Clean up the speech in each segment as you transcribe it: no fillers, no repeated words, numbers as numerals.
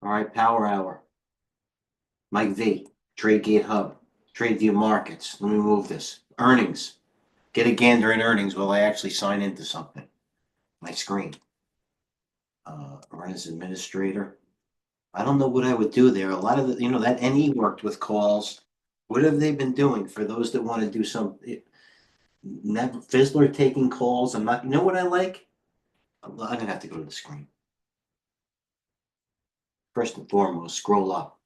All right, Power Hour. Mike V, TradeGateHub, Tradeview Markets. Let me move this. Earnings. Get a gander in earnings while I actually sign into something. My screen. Run as administrator. I don't know what I would do there. A lot of that NE worked with calls. What have they been doing for those that want to do some Fizzler taking calls? I'm not, you know what I like? I'm gonna have to go to the screen. First and foremost, scroll up.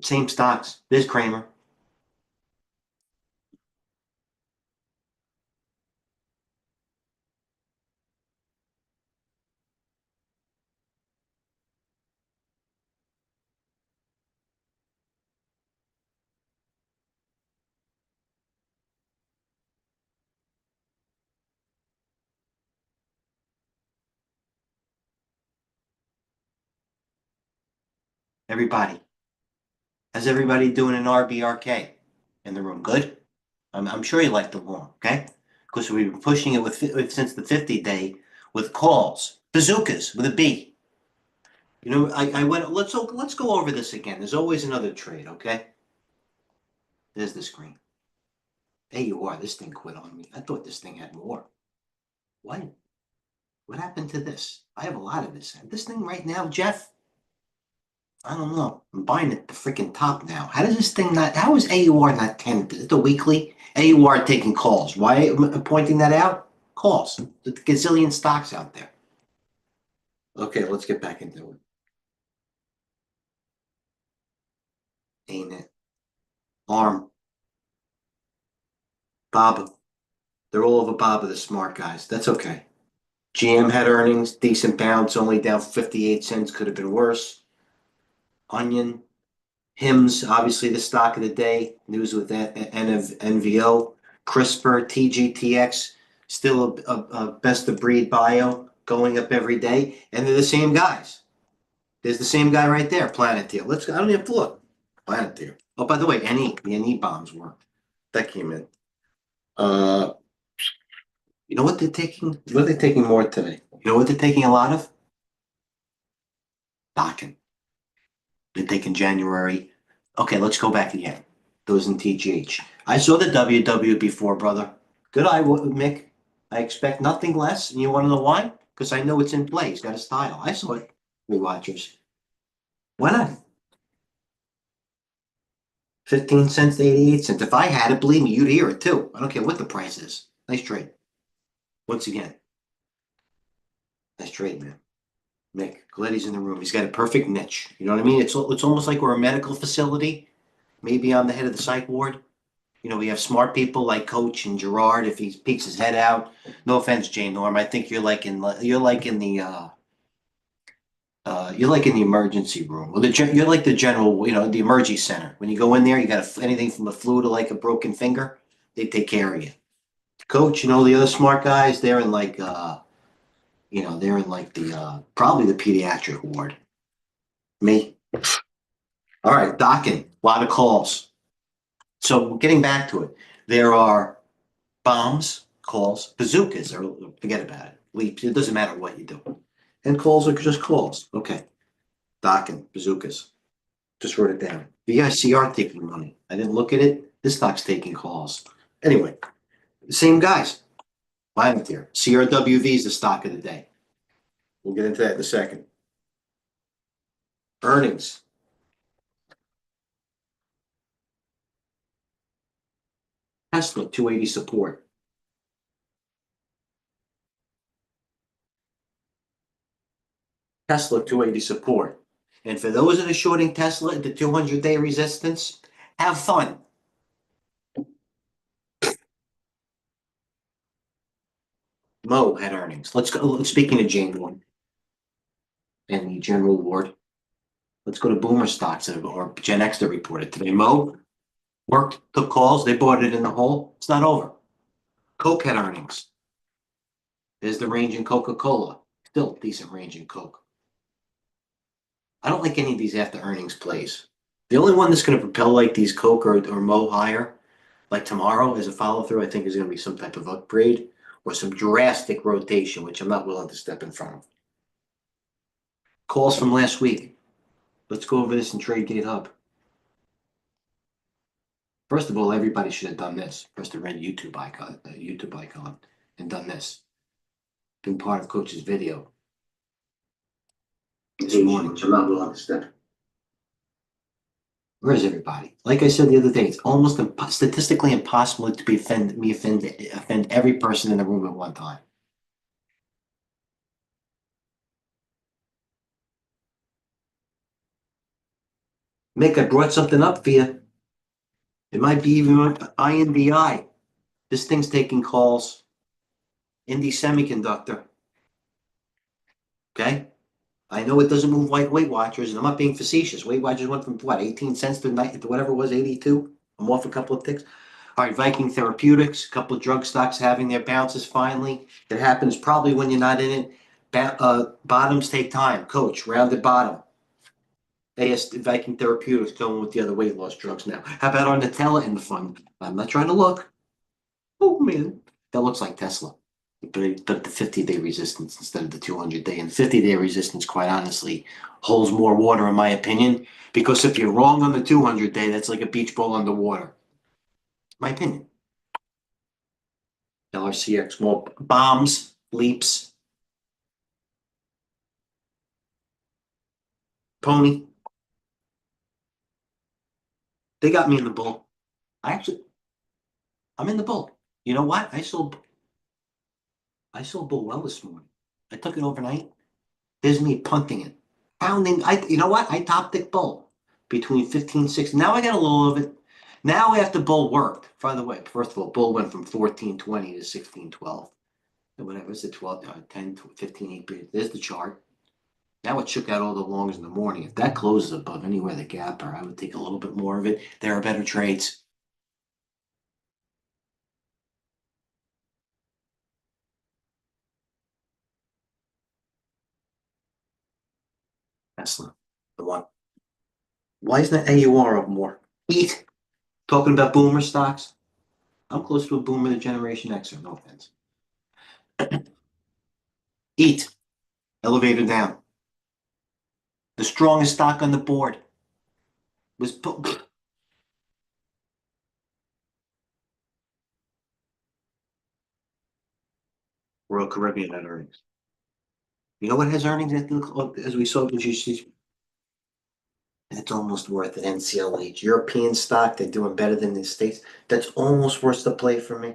Same stocks. There's Kramer. Everybody. How's everybody doing in RBRK in the room? Good? I'm sure you like the long, okay? Because we've been pushing it since the 50 day with calls. Bazookas with a B. I went, let's go over this again. There's always another trade, okay? There's the screen. Hey, you are. This thing quit on me. I thought this thing had more. What? What happened to this? I have a lot of this. This thing right now, Jeff, I don't know. I'm buying at the freaking top now. How does this thing not? How is AUR not 10? Is it the weekly? AUR taking calls. Why am I pointing that out? Calls. The gazillion stocks out there. Okay, let's get back into it. Ain't it? ARM, Baba. They're all over Baba, the smart guys. That's okay. GM had earnings, decent bounce, only down 58 cents. Could have been worse. Onion, Hims, obviously the stock of the day. News with that NVO, CRISPR, TGTX, still a best of breed bio going up every day, and they're the same guys. There's the same guy right there, Planeteer. Let's. I don't even have to look. Planeteer. Oh, by the way, the NE bombs worked. That came in. Uh, you know what they're taking? What are they taking more today? You know what they're taking a lot of? Docking. They're taking January. Okay, let's go back again. Those in TGH. I saw the WW before, brother. Good eye, Mick. I expect nothing less. And you want to know why? Because I know it's in play. He's got a style. I saw it. We watchers. Why not? 15 cents to 88 cents. If I had it, believe me, you'd hear it too. I don't care what the price is. Nice trade. Once again, nice trade, man. Mick, glad he's in the room. He's got a perfect niche. You know what I mean? It's almost like we're a medical facility. Maybe I'm the head of the psych ward. We have smart people like Coach and Gerard. If he peeks his head out, no offense, Jay Norm, I think you're like in the emergency room, or you're like the general, the emergency center. When you go in there, you got anything from a flu to like a broken finger, they take care of you. Coach, the other smart guys, they're in like the probably the pediatric ward. Me. All right, docking, a lot of calls. So getting back to it, there are bombs, calls, bazookas, or forget about it. Leaps. It doesn't matter what you do. And calls are just calls. Okay. Docking, bazookas. Just wrote it down. You guys see art taking money. I didn't look at it. This stock's taking calls. Anyway, the same guys. Lying here. CRWV is the stock of the day. We'll get into that in a second. Earnings. Tesla, 280 support. Tesla, 280 support. And for those that are shorting Tesla at the 200-day resistance, have fun. Mo had earnings. Let's go. Speaking of Jane Warren and the general ward, let's go to Boomer stocks or Gen X that reported today. Mo worked, took calls. They bought it in the hole. It's not over. Coke had earnings. There's the range in Coca-Cola. Still decent range in Coke. I don't like any of these after earnings plays. The only one that's going to propel like these Coke or Mo higher, like tomorrow as a follow through, I think is going to be some type of upgrade or some drastic rotation, which I'm not willing to step in front of. Calls from last week. Let's go over this in TradeGateHub. First of all, everybody should have done this. Press the red YouTube icon, and done this. Been part of Coach's video this morning. I'm not willing to step. Where is everybody? Like I said the other day, it's almost statistically impossible to offend every person in the room at one time. Mick, I brought something up for you. It might be even INDI. This thing's taking calls. Indie Semiconductor. Okay? I know it doesn't move like Weight Watchers, and I'm not being facetious. Weight Watchers went from what, 18 cents to whatever it was, 82? I'm off a couple of ticks. All right, Viking Therapeutics, a couple of drug stocks having their bounces finally. It happens probably when you're not in it. Bottoms take time. Coach, rounded bottom. Viking Therapeutics going with the other weight loss drugs now. How about our Nutella in the fund? I'm not trying to look. Oh, man. That looks like Tesla. But the 50-day resistance instead of the 200-day. And the 50-day resistance, quite honestly, holds more water, in my opinion. Because if you're wrong on the 200-day, that's like a beach ball underwater. My opinion. LRCX, more bombs, leaps. Pony. They got me in the bull. I'm in the bull. You know what? I sold bull well this morning. I took it overnight. There's me punting it. Pounding. You know what? I top tick bull between 15, 16. Now I got a little of it. Now after bull worked, by the way, first of all, bull went from 14.20 to 16.12. Whatever, it's a 12, 10, 15, 8. There's the chart. Now it shook out all the longs in the morning. If that closes above anywhere the gap, or I would take a little bit more of it. There are better trades. Tesla, the one. Why isn't that AUR up more? Eat. Talking about boomer stocks. I'm close to a boomer to Generation X, no offense. Eat. Elevator down. The strongest stock on the board was Royal Caribbean had earnings. You know what has earnings as we saw? It's almost worth it. NCLH, European stock, they're doing better than the States. That's almost worth the play for me.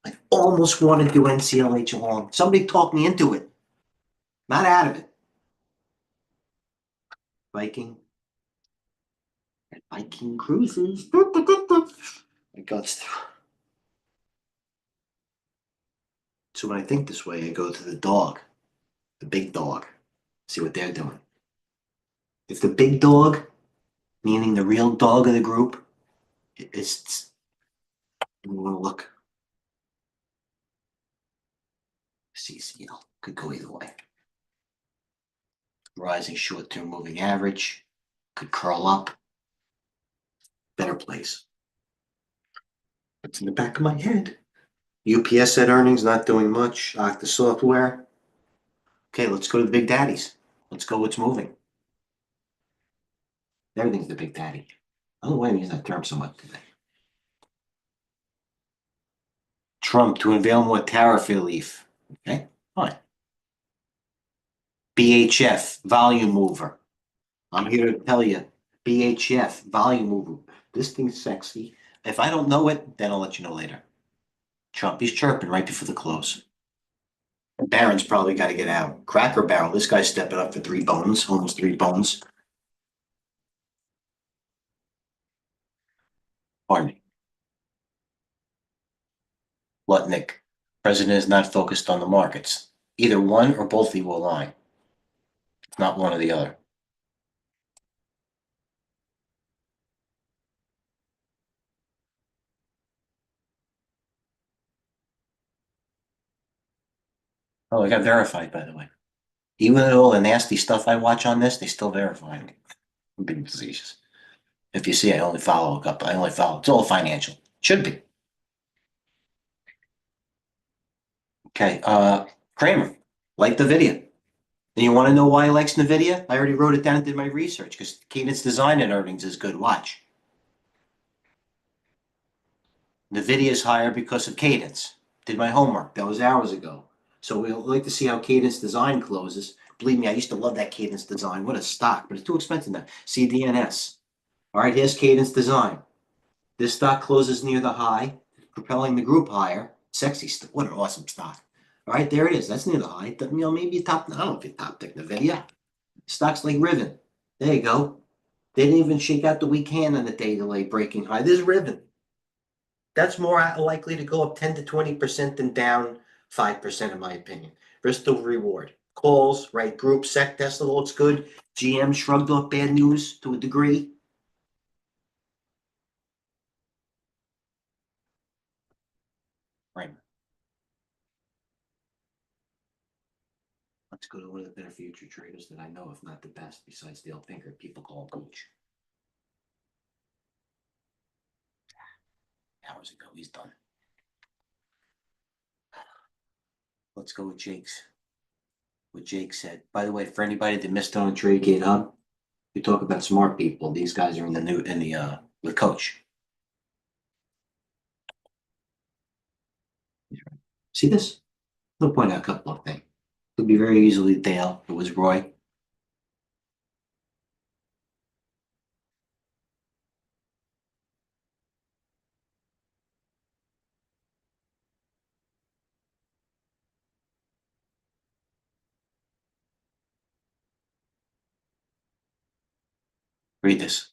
I almost want to do NCLH along. Somebody talked me into it. Not out of it. Viking. And Viking Cruises. My guts. So when I think this way, I go to the dog, the big dog, see what they're doing. If the big dog, meaning the real dog of the group, it's you want to look. CCL could go either way. Rising short-term moving average could curl up. Better place. It's in the back of my head. UPS had earnings, not doing much. Okta Software. Okay, let's go to the big daddies. Let's go what's moving. Everything's the big daddy. I don't know why I'm using that term so much today. Trump to unveil more tariff relief. Okay, fine. BHF, volume mover. I'm here to tell you, BHF, volume mover. This thing's sexy. If I don't know it, then I'll let you know later. Trump, he's chirping right before the close. Barron's probably got to get out. Cracker Barrel, this guy's stepping up for 3 bones, almost 3 bones. Pardon me. Lutnick, president is not focused on the markets. Either one or both of you will align. It's not one or the other. Oh, I got verified, by the way. Even though all the nasty stuff I watch on this, they still verify me. I'm being facetious. If you see, I only follow a couple. It's all financial. Should be. Okay, Kramer, like the video. And you want to know why he likes NVIDIA? I already wrote it down and did my research because Cadence Design and earnings is good. Watch. NVIDIA is higher because of Cadence. Did my homework. That was hours ago. So we'll like to see how Cadence Design closes. Believe me, I used to love that Cadence Design. What a stock, but it's too expensive now. CDNS. All right, here's Cadence Design. This stock closes near the high, propelling the group higher. Sexy, what an awesome stock. All right, there it is. That's near the high. Maybe top, I don't know if you top tick NVIDIA. Stocks like Riven. There you go. They didn't even shake out the weak hand on the day delay breaking high. There's Riven. That's more likely to go up 10 to 20% than down 5%, in my opinion. Risk to reward. Calls, right? Group, SEC, Tesla looks good. GM shrugged off bad news to a degree. Right. Let's go to one of the better future traders that I know, if not the best, besides Dale Pinker. People call him Coach. Hours ago, he's done. Let's go with Jake's. What Jake said. By the way, for anybody that missed on TradeGateHub, you talk about smart people. These guys are in the Coach. See this? I'll point out a couple of things. Could be very easily Dale. It was Roy. Read this.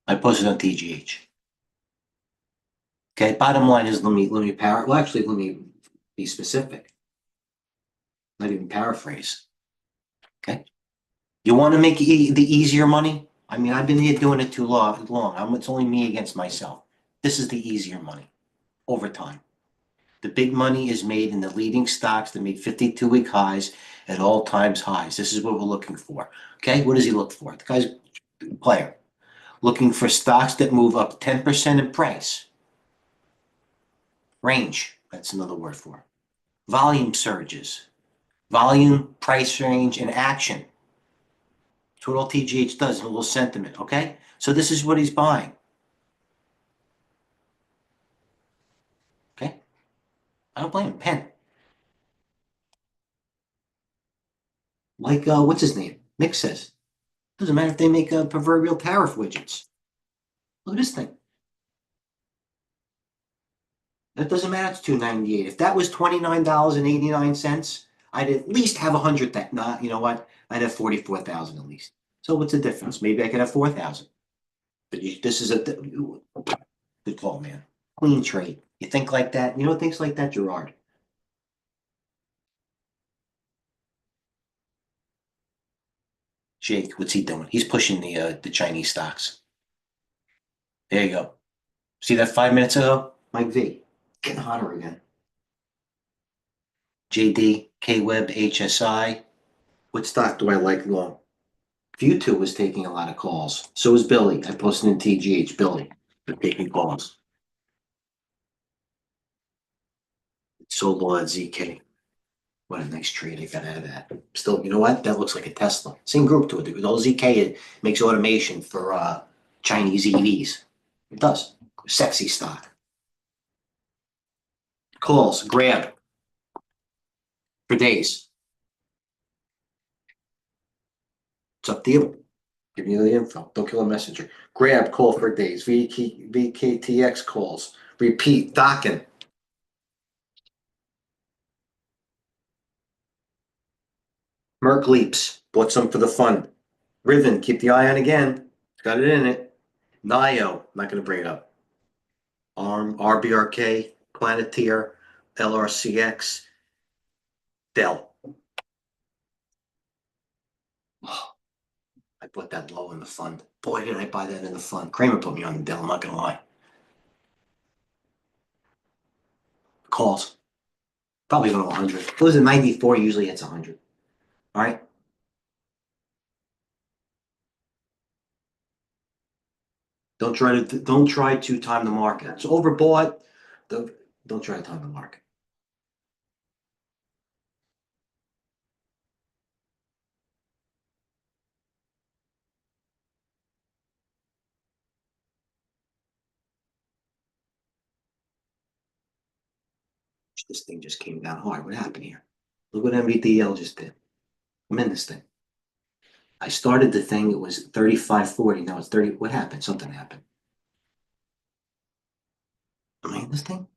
I posted on TGH. Okay, bottom line is let me be specific. Not even paraphrase. Okay. You want to make the easier money? I mean, I've been here doing it too long. It's only me against myself. This is the easier money over time. The big money is made in the leading stocks that made 52-week highs at all times highs. This is what we're looking for. Okay, what does he look for? The guy's a player looking for stocks that move up 10% in price. Range, that's another word for it. Volume surges. Volume, price range, and action. That's what all TGH does, a little sentiment, okay? So this is what he's buying. Okay? I don't blame him. Penn. Like, what's his name? Mick says. Doesn't matter if they make proverbial tariff widgets. Look at this thing. That doesn't matter. It's $2.98. If that was $29.89, I'd at least have 100. That not, you know what? I'd have 44,000 at least. So what's the difference? Maybe I could have 4,000. But this is a good call, man. Clean trade. You think like that? You know, things like that, Gerard. Jake, what's he doing? He's pushing the Chinese stocks. There you go. See that 5 minutes ago? Mike V. Getting hotter again. JD, K-Web, HSI. What stock do I like long? View2 was taking a lot of calls. So was Billy. I posted in TGH, Billy. They're taking calls. Sold a lot of ZK. What a nice trade I got out of that. Still, you know what? That looks like a Tesla. Same group to it. All ZK makes automation for Chinese EVs. It does. Sexy stock. Calls, grab for days. It's up to you. Give me the info. Don't kill a messenger. Grab, call for days. VKTX calls. Repeat, docking. Merck leaps. Bought some for the fun. Riven, keep the eye on again. It's got it in it. NIO, not going to bring it up. ARM, RBRK, Planeteer, LRCX, Dell. Oh, I put that low in the fund. Boy, did I buy that in the fund. Kramer put me on the Dell, I'm not going to lie. Calls. Probably going to 100. If it was a 94, usually it's 100. All right. Don't try to time the market. It's overbought. Don't try to time the market. This thing just came down hard. What happened here? Look what MVDL just did. I'm in this thing. I started the thing, it was 35.40. Now it's 30. What happened? Something happened. Am I in this thing?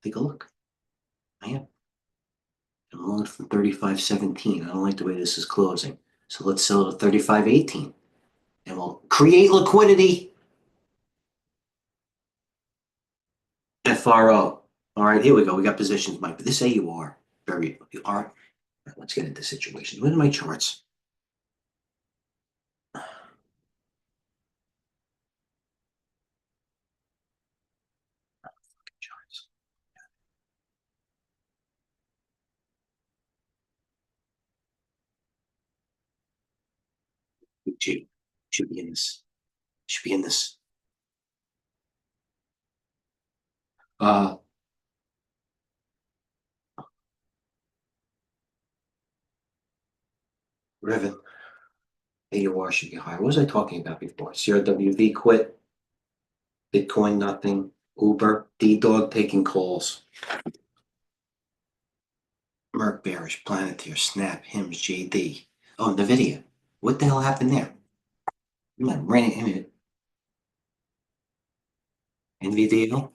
Take a look. I am. I'm long from 35.17. I don't like the way this is closing. So let's sell it at 35.18. And we'll create liquidity. FRO. All right, here we go. We got positions, Mike. But this AUR, very, you are. Let's get into situations. What are my charts? Charts. Should be in this. Should be in this. Uh, Riven. AUR should be higher. What was I talking about before? CRWV quit. Bitcoin nothing. Uber. D-Dog taking calls. Merc bearish. Planeteer. Snap. Hims. JD. Oh, NVIDIA. What the hell happened there? NVIDIA.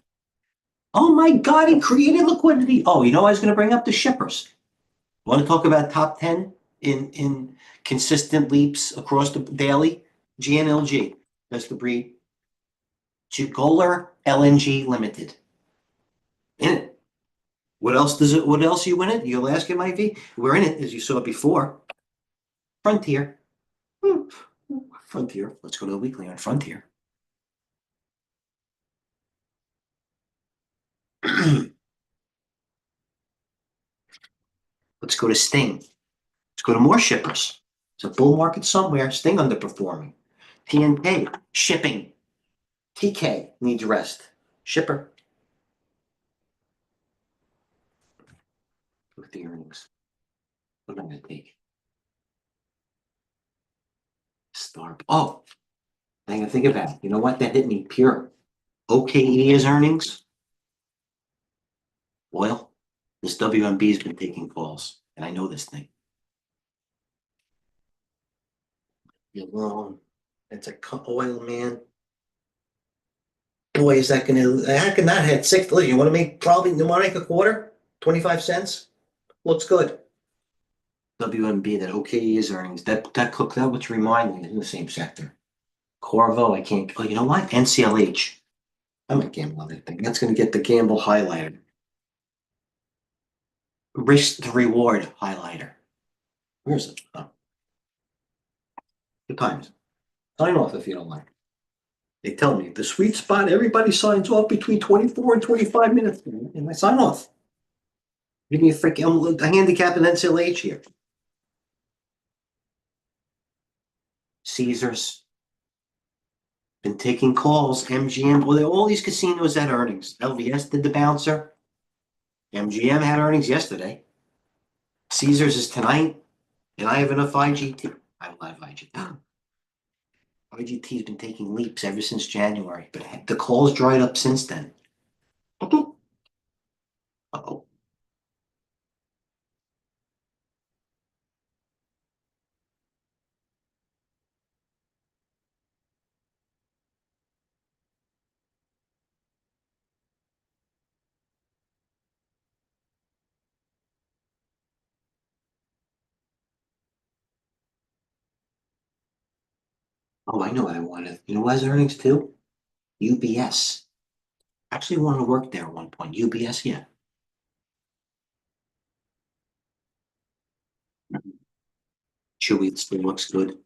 Oh my God, he created liquidity. Oh, you know, I was going to bring up the shippers. Want to talk about top 10 in consistent leaps across the daily? GNLG. That's the breed. Jigoler LNG Limited. In it. What else does it? What else you in it? You'll ask him, IV. We're in it, as you saw before. Frontier. Frontier. Let's go to the weekly on Frontier. Let's go to Sting. Let's go to more shippers. It's a bull market somewhere. Sting underperforming. TNK. Shipping. TK needs rest. Shipper. Look at the earnings. What am I going to take? Star. Oh, I didn't think about it. You know what? That hit me pure. OKE is earnings. Oil. This WMB has been taking calls, and I know this thing. You alone. It's a oil, man. Boy, is that gonna? How can that hit six? You want to make probably? You want to make a quarter? 25 cents. Looks good. WMB, that OKE is earnings. That cook that would remind me in the same sector. Corvo, I can't. Oh, you know what? NCLH. I might gamble on that thing. That's going to get the gamble highlighter. Risk to reward highlighter. Where's it? Oh, the times. Sign off if you don't like. They tell me the sweet spot, everybody signs off between 24 and 25 minutes. And I sign off. Give me a freaking handicap and NCLH here. Caesars. Been taking calls. MGM. Well, all these casinos had earnings. LVS did the bouncer. MGM had earnings yesterday. Caesars is tonight. And I have enough IGT. I love IGT. IGT's been taking leaps ever since January, but the calls dried up since then. Uh-oh. Oh, I know what I wanted. You know what has earnings too? UBS. Actually wanted to work there at one point. UBS, yeah. Chewy still looks good.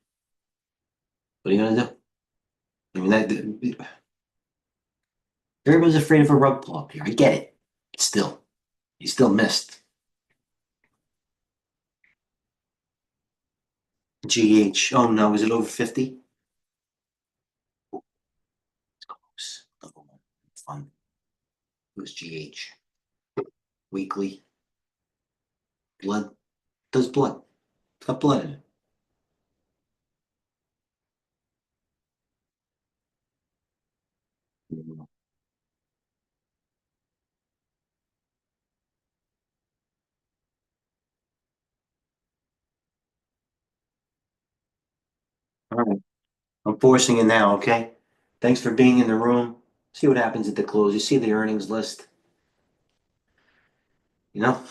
What are you gonna do? I mean, everyone's afraid of a rug pull up here. I get it. Still, you still missed. GH. Oh no, is it over 50? It's close. Oh, fun. It was GH. Weekly. Blood. Does blood. It's got blood in it. I'm forcing it now, okay? Thanks for being in the room. See what happens at the close. You see the earnings list. You know?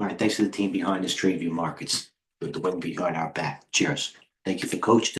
All right, thanks to the team behind this Tradeview Markets with the wind behind our back. Cheers. Thank you for coaching.